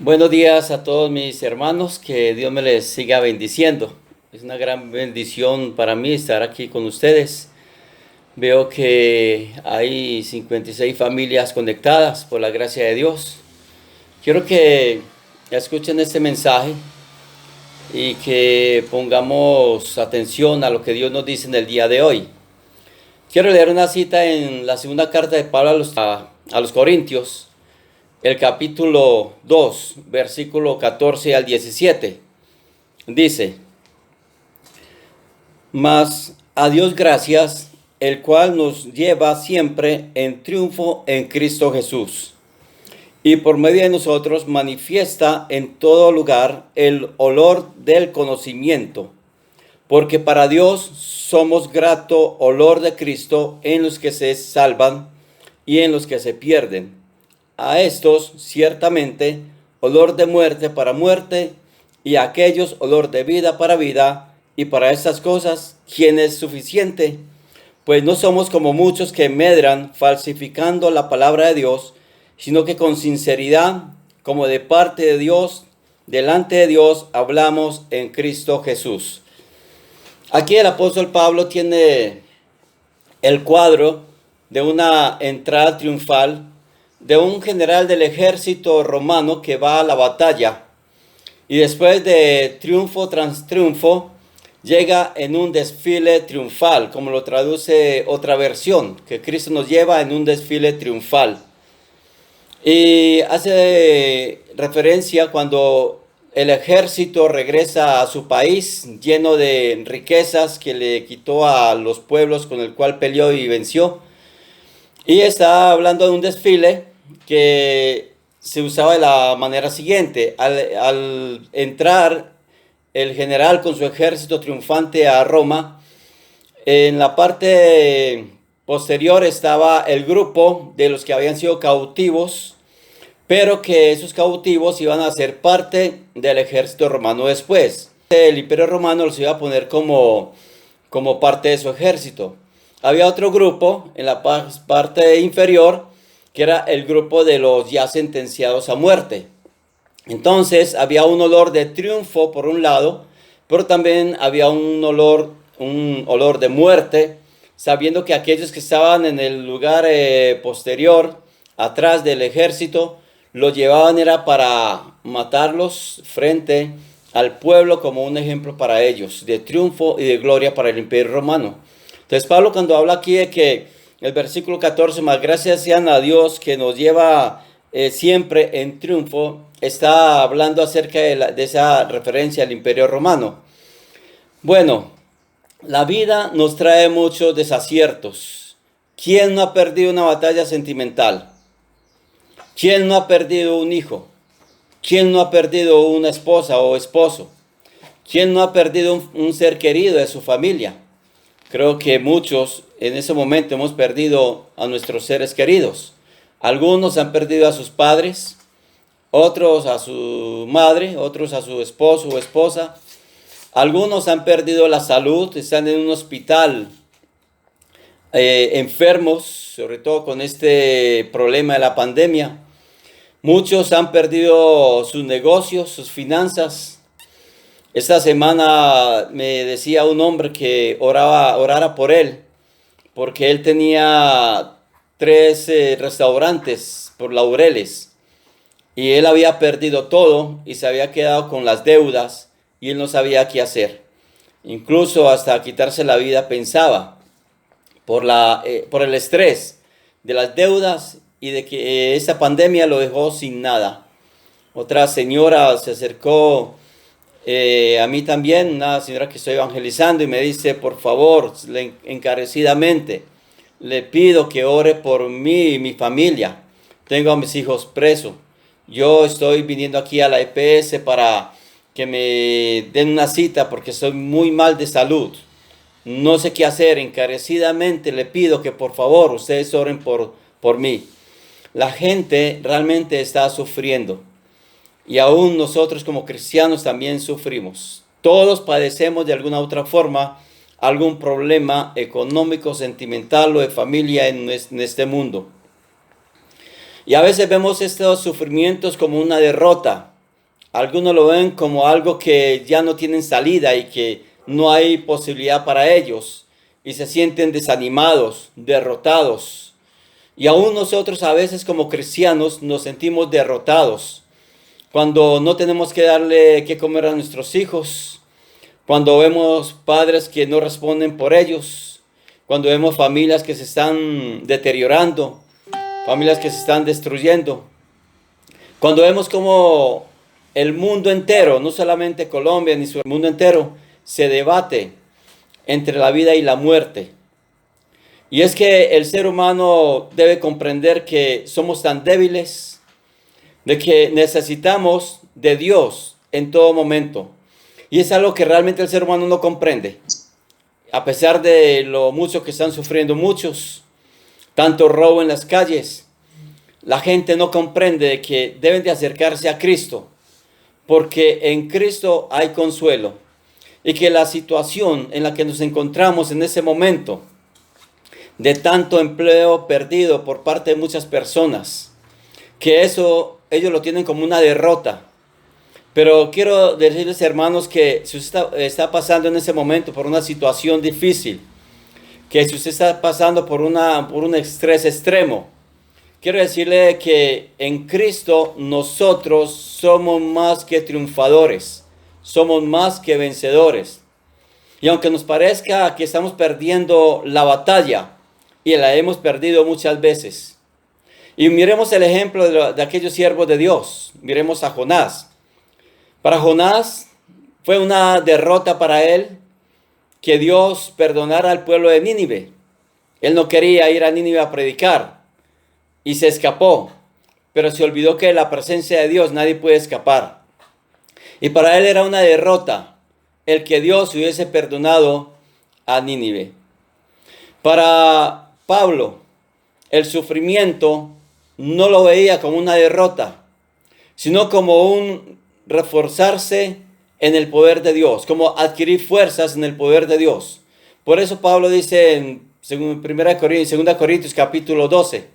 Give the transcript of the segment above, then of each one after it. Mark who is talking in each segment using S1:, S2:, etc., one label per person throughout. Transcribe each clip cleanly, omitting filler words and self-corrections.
S1: Buenos días a todos mis hermanos, que Dios me les siga bendiciendo. Es una gran bendición para mí estar aquí con ustedes. Veo que hay 56 familias conectadas por la gracia de Dios. Quiero que escuchen este mensaje y que pongamos atención a lo que Dios nos dice en el día de hoy. Quiero leer una cita en la segunda carta de Pablo a los Corintios, el capítulo 2, versículo 14 al 17. Dice: Mas a Dios gracias, el cual nos lleva siempre en triunfo en Cristo Jesús, y por medio de nosotros manifiesta en todo lugar el olor del conocimiento, porque para Dios somos grato olor de Cristo en los que se salvan y en los que se pierden. A estos ciertamente olor de muerte para muerte, y a aquellos olor de vida para vida, y para estas cosas, ¿quién es suficiente? Pues no somos como muchos que medran falsificando la palabra de Dios, sino que con sinceridad, como de parte de Dios, delante de Dios, hablamos en Cristo Jesús. Aquí el apóstol Pablo tiene el cuadro de una entrada triunfal de un general del ejército romano que va a la batalla, y después de triunfo tras triunfo llega en un desfile triunfal, como lo traduce otra versión, que Cristo nos lleva en un desfile triunfal. Y hace referencia cuando el ejército regresa a su país lleno de riquezas que le quitó a los pueblos con el cual peleó y venció. Y está hablando de un desfile que se usaba de la manera siguiente: al entrar el general con su ejército triunfante a Roma, en la parte posterior estaba el grupo de los que habían sido cautivos, pero que esos cautivos iban a ser parte del ejército romano después. El Imperio Romano los iba a poner como parte de su ejército. Había otro grupo en la parte inferior, que era el grupo de los ya sentenciados a muerte. Entonces había un olor de triunfo por un lado, pero también había un olor de muerte, sabiendo que aquellos que estaban en el lugar posterior, atrás del ejército, lo llevaban era para matarlos frente al pueblo, como un ejemplo para ellos de triunfo y de gloria para el Imperio Romano. Entonces Pablo, cuando habla aquí de que el versículo 14, más gracias sean a Dios que nos lleva siempre en triunfo, está hablando acerca de esa referencia al Imperio Romano. Bueno, la vida nos trae muchos desaciertos. ¿Quién no ha perdido una batalla sentimental? ¿Quién no ha perdido un hijo? ¿Quién no ha perdido una esposa o esposo? ¿Quién no ha perdido un ser querido de su familia? Creo que muchos en ese momento hemos perdido a nuestros seres queridos. Algunos han perdido a sus padres, otros a su madre, otros a su esposo o esposa. Algunos han perdido la salud, están en un hospital enfermos, sobre todo con este problema de la pandemia. Muchos han perdido sus negocios, sus finanzas. Esta semana me decía un hombre que orara por él, porque él tenía 3 restaurantes por Laureles, y él había perdido todo y se había quedado con las deudas, y él no sabía qué hacer. Incluso hasta quitarse la vida pensaba, por el estrés de las deudas y de que esa pandemia lo dejó sin nada. Otra señora se acercó a mí también, una señora que estoy evangelizando, y me dice: por favor, encarecidamente, le pido que ore por mí y mi familia. Tengo a mis hijos presos. Yo estoy viniendo aquí a la EPS para que me den una cita porque estoy muy mal de salud. No sé qué hacer. Encarecidamente le pido que por favor ustedes oren por mí. La gente realmente está sufriendo. Y aún nosotros como cristianos también sufrimos. Todos padecemos de alguna u otra forma algún problema económico, sentimental o de familia en este mundo. Y a veces vemos estos sufrimientos como una derrota. Algunos lo ven como algo que ya no tienen salida y que no hay posibilidad para ellos. Y se sienten desanimados, derrotados. Y aún nosotros a veces como cristianos nos sentimos derrotados. Cuando no tenemos que darle qué comer a nuestros hijos. Cuando vemos padres que no responden por ellos. Cuando vemos familias que se están deteriorando. Familias que se están destruyendo. Cuando vemos como el mundo entero, no solamente Colombia, ni el mundo entero, se debate entre la vida y la muerte. Y es que el ser humano debe comprender que somos tan débiles, de que necesitamos de Dios en todo momento. Y es algo que realmente el ser humano no comprende. A pesar de lo mucho que están sufriendo muchos, tanto robo en las calles, la gente no comprende que deben de acercarse a Cristo, porque en Cristo hay consuelo. Y que la situación en la que nos encontramos en ese momento, de tanto empleo perdido por parte de muchas personas, que eso ellos lo tienen como una derrota. Pero quiero decirles, hermanos, que si usted está pasando en ese momento por una situación difícil, que si usted está pasando por un estrés extremo, quiero decirle que en Cristo nosotros somos más que triunfadores, somos más que vencedores. Y aunque nos parezca que estamos perdiendo la batalla, y la hemos perdido muchas veces. Y miremos el ejemplo de aquellos siervos de Dios. Miremos a Jonás. Para Jonás fue una derrota para él que Dios perdonara al pueblo de Nínive. Él no quería ir a Nínive a predicar y se escapó, pero se olvidó que de la presencia de Dios nadie puede escapar. Y para él era una derrota el que Dios hubiese perdonado a Nínive. Para Pablo, el sufrimiento no lo veía como una derrota, sino como un reforzarse en el poder de Dios, como adquirir fuerzas en el poder de Dios. Por eso Pablo dice en 2 Corintios capítulo 12,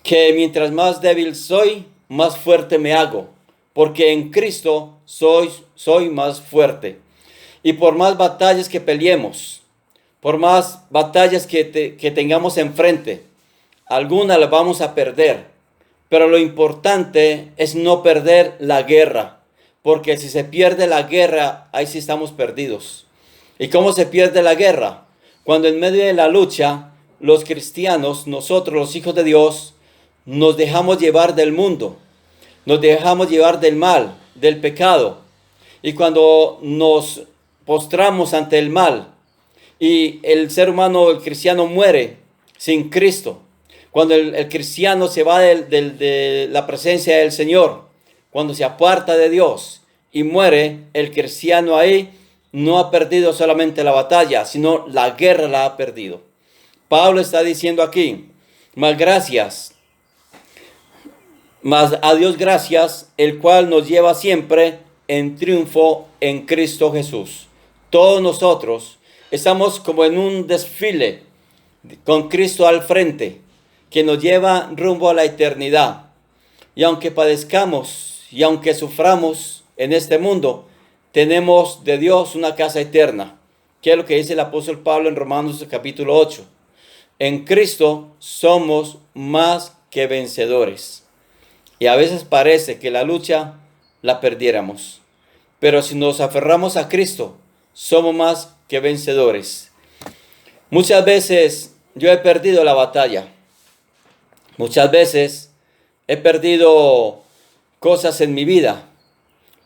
S1: que mientras más débil soy, más fuerte me hago, porque en Cristo soy más fuerte. Y por más batallas que peleemos, por más batallas que tengamos enfrente, algunas las vamos a perder. Pero lo importante es no perder la guerra. Porque si se pierde la guerra, ahí sí estamos perdidos. ¿Y cómo se pierde la guerra? Cuando en medio de la lucha, los cristianos, nosotros los hijos de Dios, nos dejamos llevar del mundo. Nos dejamos llevar del mal, del pecado. Y cuando nos postramos ante el mal, y el ser humano, el cristiano, muere sin Cristo. Cuando el cristiano se va de la presencia del Señor, cuando se aparta de Dios y muere, el cristiano ahí no ha perdido solamente la batalla, sino la guerra la ha perdido. Pablo está diciendo aquí, más a Dios gracias, el cual nos lleva siempre en triunfo en Cristo Jesús. Todos nosotros estamos como en un desfile con Cristo al frente, que nos lleva rumbo a la eternidad. Y aunque padezcamos y aunque suframos en este mundo, tenemos de Dios una casa eterna, que es lo que dice el apóstol Pablo en Romanos capítulo 8. En Cristo somos más que vencedores. Y a veces parece que la lucha la perdiéramos. Pero si nos aferramos a Cristo, somos más que vencedores. Muchas veces yo he perdido la batalla. Muchas veces he perdido cosas en mi vida.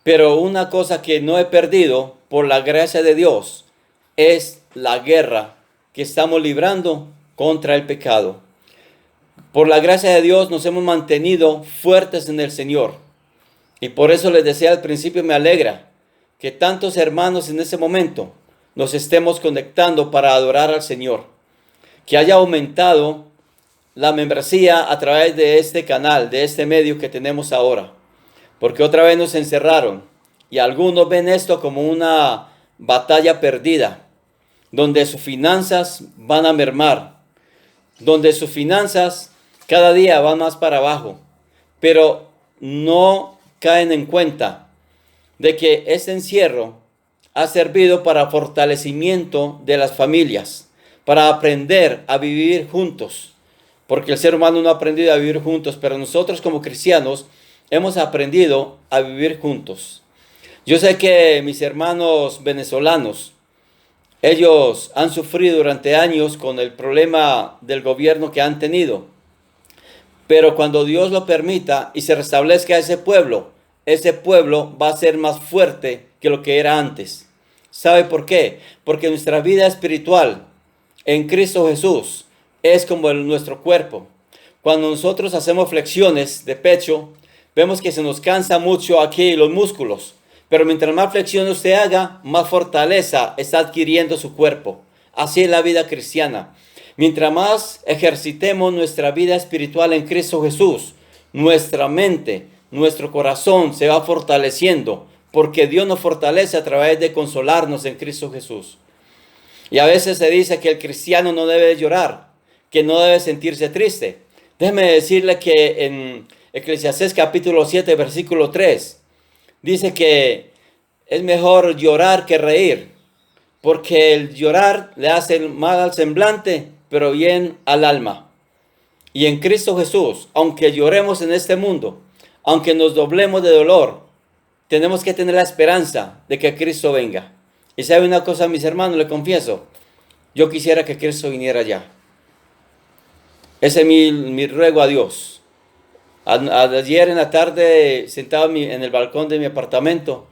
S1: Pero una cosa que no he perdido por la gracia de Dios es la guerra que estamos librando contra el pecado. Por la gracia de Dios nos hemos mantenido fuertes en el Señor. Y por eso les decía al principio, me alegra que tantos hermanos en ese momento nos estemos conectando para adorar al Señor. Que haya aumentado la membresía a través de este canal, de este medio que tenemos ahora. Porque otra vez nos encerraron y algunos ven esto como una batalla perdida, donde sus finanzas van a mermar, donde sus finanzas cada día van más para abajo, pero no caen en cuenta de que este encierro ha servido para fortalecimiento de las familias, para aprender a vivir juntos, porque el ser humano no ha aprendido a vivir juntos, pero nosotros como cristianos hemos aprendido a vivir juntos. Yo sé que mis hermanos venezolanos, ellos han sufrido durante años con el problema del gobierno que han tenido, pero cuando Dios lo permita y se restablezca ese pueblo va a ser más fuerte que lo que era antes. ¿Sabe por qué? Porque nuestra vida espiritual en Cristo Jesús es como nuestro cuerpo. Cuando nosotros hacemos flexiones de pecho, vemos que se nos cansa mucho aquí los músculos. Pero mientras más flexiones usted haga, más fortaleza está adquiriendo su cuerpo. Así es la vida cristiana. Mientras más ejercitemos nuestra vida espiritual en Cristo Jesús, nuestra mente, nuestro corazón se va fortaleciendo, porque Dios nos fortalece a través de consolarnos en Cristo Jesús. Y a veces se dice que el cristiano no debe llorar, que no debe sentirse triste. Déjeme decirle que en Eclesiastés capítulo 7, versículo 3, dice que es mejor llorar que reír, porque el llorar le hace mal al semblante, pero bien al alma. Y en Cristo Jesús, aunque lloremos en este mundo, aunque nos doblemos de dolor, tenemos que tener la esperanza de que Cristo venga. Y sabe una cosa, mis hermanos, le confieso, yo quisiera que Cristo viniera ya. Ese es mi ruego a Dios. Ayer en la tarde, sentado en el balcón de mi apartamento,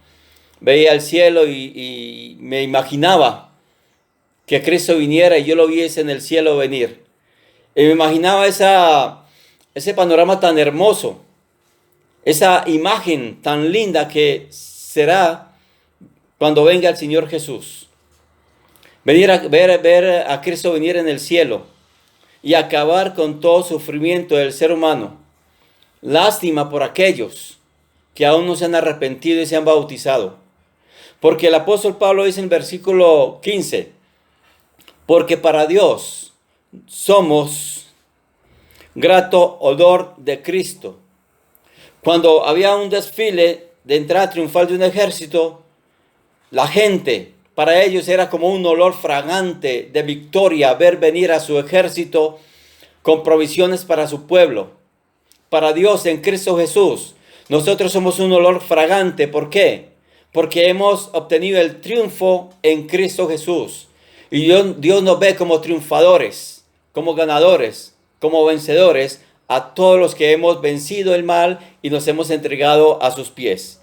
S1: veía el cielo y me imaginaba que Cristo viniera y yo lo viese en el cielo venir. Y me imaginaba ese panorama tan hermoso, esa imagen tan linda que será cuando venga el Señor Jesús. Ver a Cristo venir en el cielo y acabar con todo sufrimiento del ser humano. Lástima por aquellos que aún no se han arrepentido y se han bautizado. Porque el apóstol Pablo dice en versículo 15, porque para Dios somos grato olor de Cristo. Cuando había un desfile de entrada triunfal de un ejército, la gente, para ellos era como un olor fragante de victoria ver venir a su ejército con provisiones para su pueblo. Para Dios en Cristo Jesús, nosotros somos un olor fragante. ¿Por qué? Porque hemos obtenido el triunfo en Cristo Jesús. Y Dios nos ve como triunfadores, como ganadores, como vencedores, a todos los que hemos vencido el mal y nos hemos entregado a sus pies.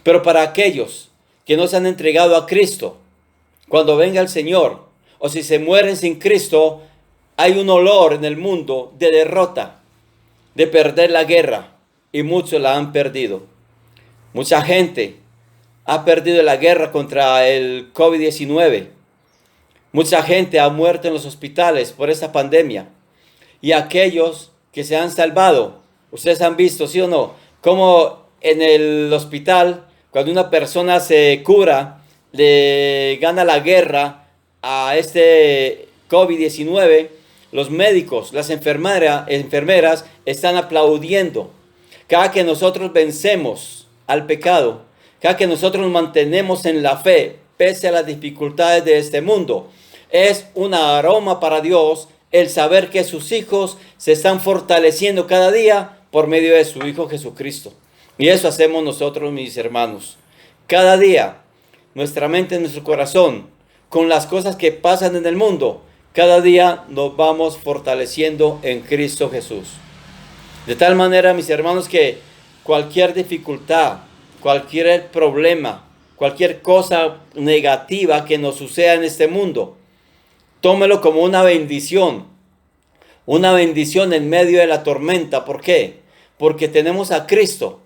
S1: Pero para aquellos que no se han entregado a Cristo, cuando venga el Señor, o si se mueren sin Cristo, hay un olor en el mundo de derrota, de perder la guerra, y muchos la han perdido. Mucha gente ha perdido la guerra contra el COVID-19. Mucha gente ha muerto en los hospitales por esta pandemia. Y aquellos que se han salvado, ustedes han visto, ¿sí o no?, cómo en el hospital, cuando una persona se cura, le gana la guerra a este COVID-19, los médicos, las enfermeras están aplaudiendo. Cada que nosotros vencemos al pecado, cada que nosotros nos mantenemos en la fe, pese a las dificultades de este mundo, es un aroma para Dios el saber que sus hijos se están fortaleciendo cada día por medio de su Hijo Jesucristo. Y eso hacemos nosotros, mis hermanos. Cada día, nuestra mente, nuestro corazón, con las cosas que pasan en el mundo, cada día nos vamos fortaleciendo en Cristo Jesús. De tal manera, mis hermanos, que cualquier dificultad, cualquier problema, cualquier cosa negativa que nos suceda en este mundo, tómelo como una bendición en medio de la tormenta. ¿Por qué? Porque tenemos a Cristo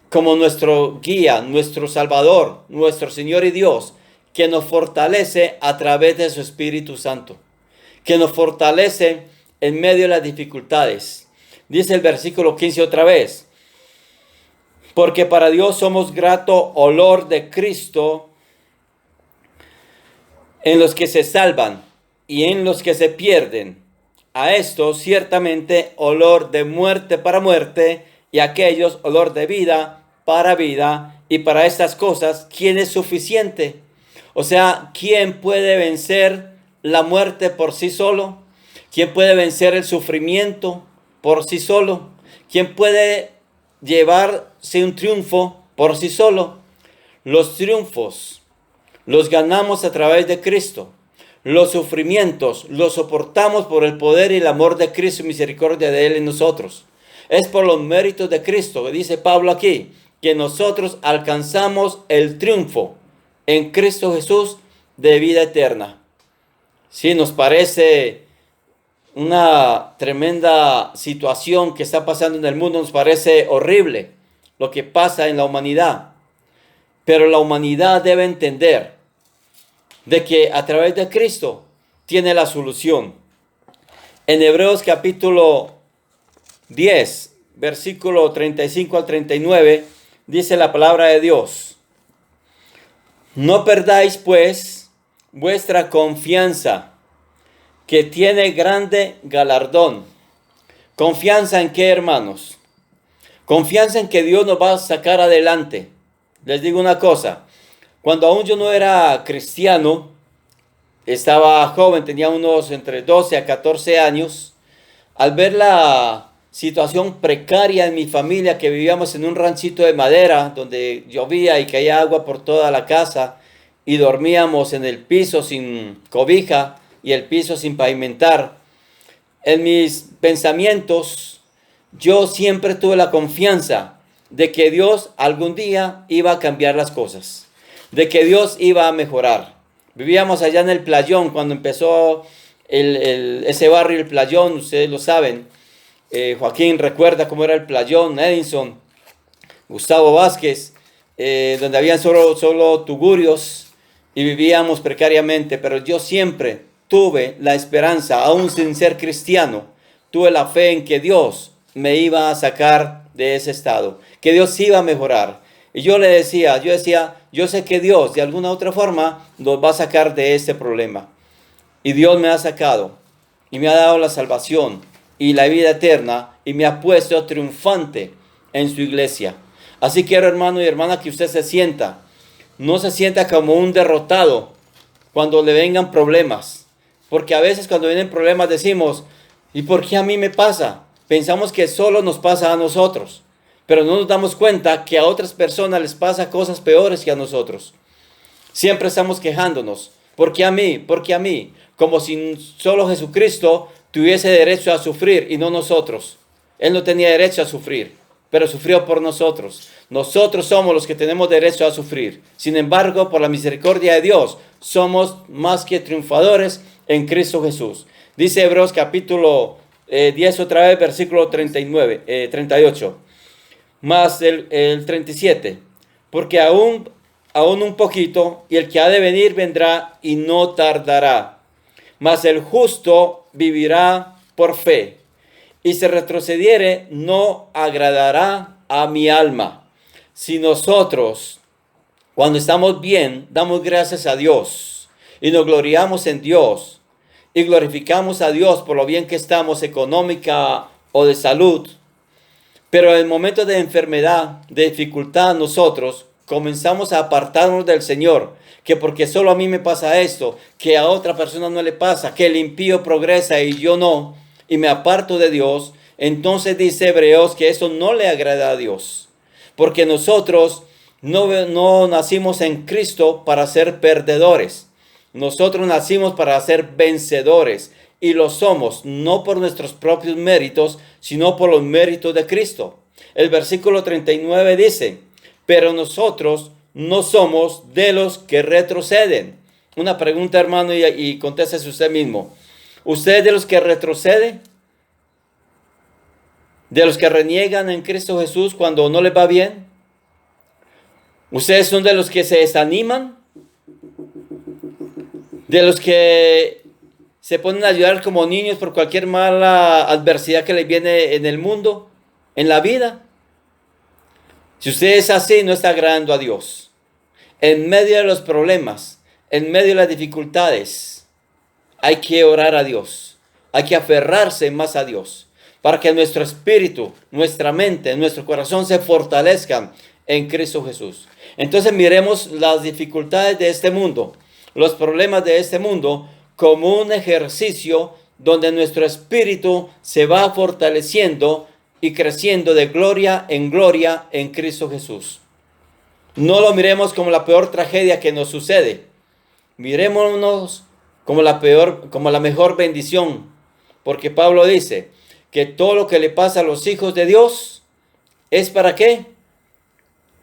S1: como nuestro guía, nuestro Salvador, nuestro Señor y Dios, que nos fortalece a través de su Espíritu Santo, que nos fortalece en medio de las dificultades. Dice el versículo 15 otra vez, porque para Dios somos grato olor de Cristo en los que se salvan y en los que se pierden. a estos ciertamente olor de muerte para muerte, y a aquellos olor de vida para vida, y para estas cosas, ¿quién es suficiente? O sea, ¿quién puede vencer la muerte por sí solo? ¿Quién puede vencer el sufrimiento por sí solo? ¿Quién puede llevarse un triunfo por sí solo? Los triunfos los ganamos a través de Cristo. Los sufrimientos los soportamos por el poder y el amor de Cristo y misericordia de Él en nosotros. Es por los méritos de Cristo, que dice Pablo aquí, que nosotros alcanzamos el triunfo en Cristo Jesús de vida eterna. Sí, nos parece una tremenda situación que está pasando en el mundo, nos parece horrible lo que pasa en la humanidad. Pero la humanidad debe entender de que a través de Cristo tiene la solución. En Hebreos capítulo 10, versículo 35 al 39, dice la palabra de Dios: no perdáis pues vuestra confianza, que tiene grande galardón. ¿Confianza en qué, hermanos? Confianza en que Dios nos va a sacar adelante. Les digo una cosa, cuando aún yo no era cristiano, estaba joven, tenía unos entre 12 a 14 años, al ver la situación precaria en mi familia, que vivíamos en un ranchito de madera, donde llovía y caía agua por toda la casa, y dormíamos en el piso sin cobija y el piso sin pavimentar. En mis pensamientos, yo siempre tuve la confianza de que Dios algún día iba a cambiar las cosas, de que Dios iba a mejorar. Vivíamos allá en el Playón cuando empezó ese barrio, el Playón, ustedes lo saben. Joaquín recuerda cómo era el Playón, Edison, Gustavo Vázquez, donde habían solo tugurios y vivíamos precariamente, pero yo siempre tuve la esperanza, aún sin ser cristiano, tuve la fe en que Dios me iba a sacar de ese estado, que Dios iba a mejorar. Y yo decía, yo sé que Dios de alguna otra forma nos va a sacar de este problema. Y Dios me ha sacado y me ha dado la salvación y la vida eterna y me ha puesto triunfante en su iglesia. Así quiero, hermano y hermana, que usted no se sienta como un derrotado cuando le vengan problemas. Porque a veces cuando vienen problemas decimos, ¿y por qué a mí me pasa? Pensamos que solo nos pasa a nosotros, pero no nos damos cuenta que a otras personas les pasa cosas peores que a nosotros. Siempre estamos quejándonos, ¿por qué a mí? ¿Por qué a mí? Como si solo Jesucristo tuviese derecho a sufrir y no nosotros. Él no tenía derecho a sufrir, pero sufrió por nosotros. Nosotros somos los que tenemos derecho a sufrir. Sin embargo, por la misericordia de Dios, somos más que triunfadores en Cristo Jesús. Dice Hebreos capítulo 10 otra vez, versículo 38. Más el 37. Porque aún un poquito, y el que ha de venir vendrá y no tardará. Mas el justo vivirá por fe. Y si retrocediere, no agradará a mi alma. Si nosotros, cuando estamos bien, damos gracias a Dios y nos gloriamos en Dios y glorificamos a Dios por lo bien que estamos económica o de salud, pero en momentos de enfermedad, de dificultad, nosotros comenzamos a apartarnos del Señor, que porque solo a mí me pasa esto, que a otra persona no le pasa, que el impío progresa y yo no, y me aparto de Dios. Entonces dice Hebreos que eso no le agrada a Dios, porque nosotros no nacimos en Cristo para ser perdedores. Nosotros nacimos para ser vencedores, y lo somos no por nuestros propios méritos, sino por los méritos de Cristo. El versículo 39 dice, pero nosotros no somos de los que retroceden. Una pregunta, hermano, y contéstese usted mismo. ¿Usted es de los que retrocede? ¿De los que reniegan en Cristo Jesús cuando no les va bien? ¿Ustedes son de los que se desaniman? ¿De los que se ponen a llorar como niños por cualquier mala adversidad que les viene en el mundo, en la vida? Si usted es así, no está agradando a Dios. En medio de los problemas, en medio de las dificultades, hay que orar a Dios. hay que aferrarse más a Dios, para que nuestro espíritu, nuestra mente, nuestro corazón se fortalezcan en Cristo Jesús. Entonces miremos las dificultades de este mundo, los problemas de este mundo, como un ejercicio donde nuestro espíritu se va fortaleciendo y creciendo de gloria en Cristo Jesús. No lo miremos como la peor tragedia que nos sucede. Mirémonos como la mejor bendición. Porque Pablo dice que todo lo que le pasa a los hijos de Dios es ¿para qué?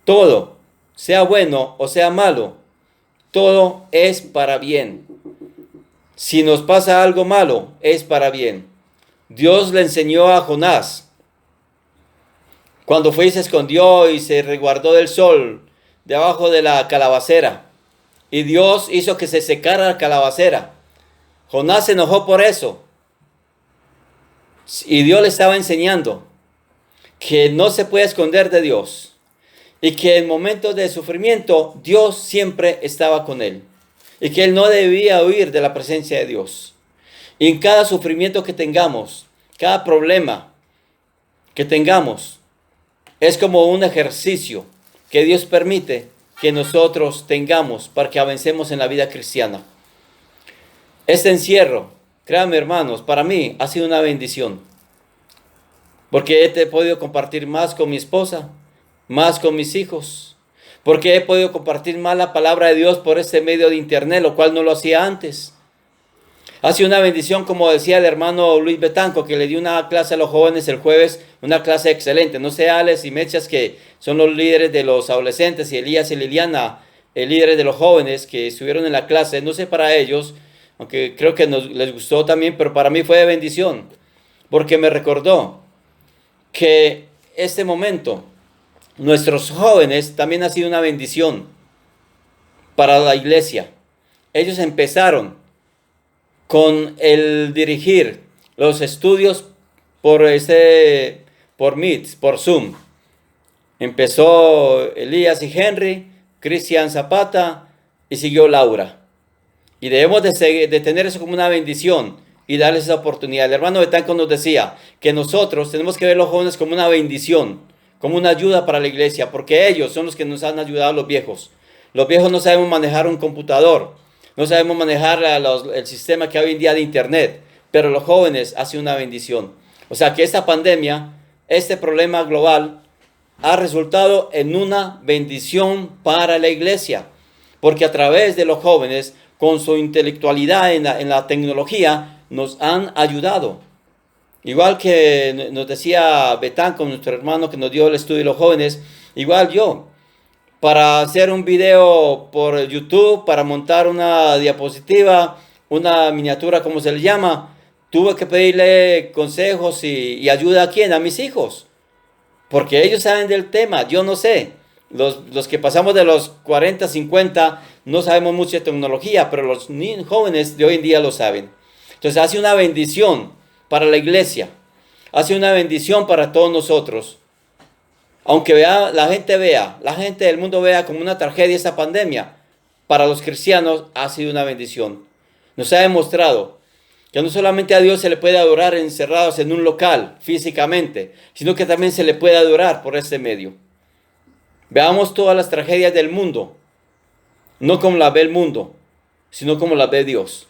S1: Todo, sea bueno o sea malo, todo es para bien. Si nos pasa algo malo, es para bien. Dios le enseñó a Jonás, cuando fue y se escondió y se resguardó del sol, debajo de la calabacera. Y Dios hizo que se secara la calabacera. Jonás se enojó por eso. Y Dios le estaba enseñando que no se puede esconder de Dios. Y que en momentos de sufrimiento, Dios siempre estaba con él. Y que él no debía huir de la presencia de Dios. Y en cada sufrimiento que tengamos, cada problema que tengamos, es como un ejercicio que Dios permite que nosotros tengamos para que avancemos en la vida cristiana. Este encierro, créanme hermanos, para mí ha sido una bendición. Porque he podido compartir más con mi esposa, más con mis hijos. Porque he podido compartir más la palabra de Dios por este medio de internet, lo cual no lo hacía antes. Ha sido una bendición, como decía el hermano Luis Betanco, que le dio una clase a los jóvenes el jueves, una clase excelente. No sé, Alex y Mechas, que son los líderes de los adolescentes, y Elías y Liliana, líderes de los jóvenes que estuvieron en la clase. No sé para ellos, aunque creo que les gustó también, pero para mí fue de bendición, porque me recordó que este momento, nuestros jóvenes, también ha sido una bendición para la iglesia. Ellos empezaron con el dirigir los estudios por Meet, por Zoom. Empezó Elías y Henry, Cristian Zapata y siguió Laura. Y debemos de tener eso como una bendición y darles esa oportunidad. El hermano Betanco nos decía que nosotros tenemos que ver a los jóvenes como una bendición, como una ayuda para la iglesia, porque ellos son los que nos han ayudado a los viejos. Los viejos no sabemos manejar un computador, no sabemos manejar el sistema que hay hoy en día de internet, pero los jóvenes ha sido una bendición. O sea que esta pandemia, este problema global, ha resultado en una bendición para la iglesia, porque a través de los jóvenes, con su intelectualidad en la tecnología, nos han ayudado. Igual que nos decía Betán, con nuestro hermano que nos dio el estudio de los jóvenes, igual yo, para hacer un video por YouTube, para montar una diapositiva, una miniatura, como se le llama, tuve que pedirle consejos y ayuda a quién, a mis hijos, porque ellos saben del tema, yo no sé. Los que pasamos de los 40, 50, no sabemos mucho de tecnología, pero los jóvenes de hoy en día lo saben. Entonces hace una bendición para la iglesia, hace una bendición para todos nosotros. Aunque la gente del mundo vea como una tragedia esta pandemia, para los cristianos ha sido una bendición. Nos ha demostrado que no solamente a Dios se le puede adorar encerrados en un local físicamente, sino que también se le puede adorar por este medio. Veamos todas las tragedias del mundo, no como las ve el mundo, sino como las ve Dios.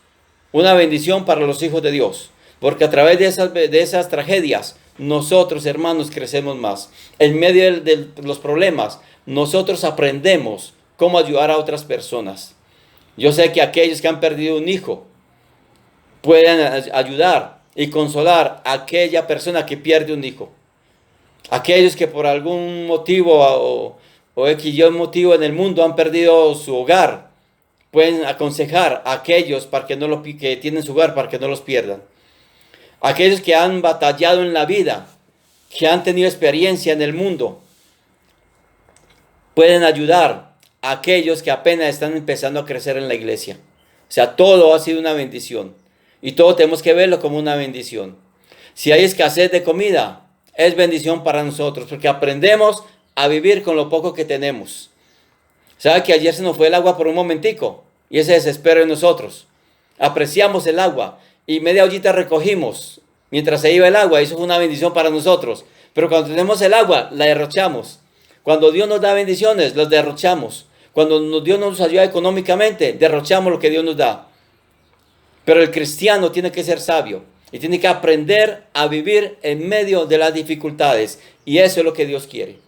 S1: Una bendición para los hijos de Dios, porque a través de esas tragedias, nosotros, hermanos, crecemos más. En medio de los problemas, nosotros aprendemos cómo ayudar a otras personas. Yo sé que aquellos que han perdido un hijo pueden ayudar y consolar a aquella persona que pierde un hijo. Aquellos que por algún motivo o X y motivo en el mundo han perdido su hogar, pueden aconsejar a aquellos que tienen su hogar para que no los pierdan. Aquellos que han batallado en la vida, que han tenido experiencia en el mundo, pueden ayudar a aquellos que apenas están empezando a crecer en la iglesia. O sea, todo ha sido una bendición. Y todo tenemos que verlo como una bendición. Si hay escasez de comida, es bendición para nosotros, porque aprendemos a vivir con lo poco que tenemos. ¿Sabe que ayer se nos fue el agua por un momentico? Y ese desespero en nosotros. Apreciamos el agua y media ollita recogimos mientras se iba el agua. Eso fue una bendición para nosotros. Pero cuando tenemos el agua, la derrochamos. Cuando Dios nos da bendiciones, las derrochamos. Cuando Dios nos ayuda económicamente, derrochamos lo que Dios nos da. Pero el cristiano tiene que ser sabio y tiene que aprender a vivir en medio de las dificultades. Y eso es lo que Dios quiere.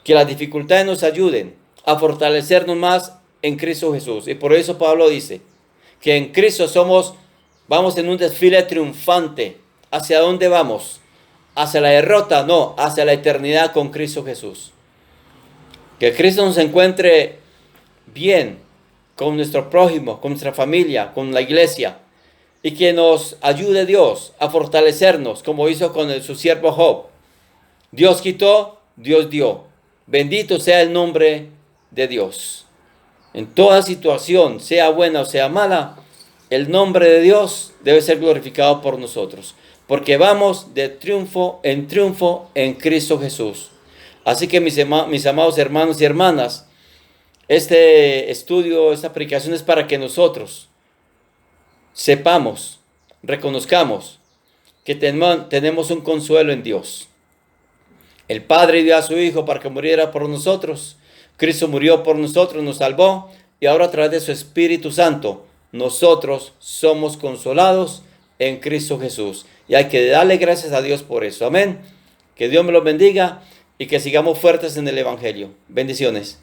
S1: Que las dificultades nos ayuden a fortalecernos más en Cristo Jesús. Y por eso Pablo dice que en Cristo vamos en un desfile triunfante. ¿Hacia dónde vamos? ¿Hacia la derrota? No, hacia la eternidad con Cristo Jesús. Que Cristo nos encuentre bien con nuestro prójimo, con nuestra familia, con la iglesia. Y que nos ayude Dios a fortalecernos como hizo con su siervo Job. Dios quitó, Dios dio. Bendito sea el nombre de Dios. En toda situación, sea buena o sea mala, el nombre de Dios debe ser glorificado por nosotros. Porque vamos de triunfo en Cristo Jesús. Así que mis amados hermanos y hermanas, este estudio, esta predicación es para que nosotros sepamos, reconozcamos que tenemos un consuelo en Dios. El Padre dio a su Hijo para que muriera por nosotros. Cristo murió por nosotros, nos salvó. Y ahora a través de su Espíritu Santo, nosotros somos consolados en Cristo Jesús. Y hay que darle gracias a Dios por eso. Amén. Que Dios me los bendiga y que sigamos fuertes en el Evangelio. Bendiciones.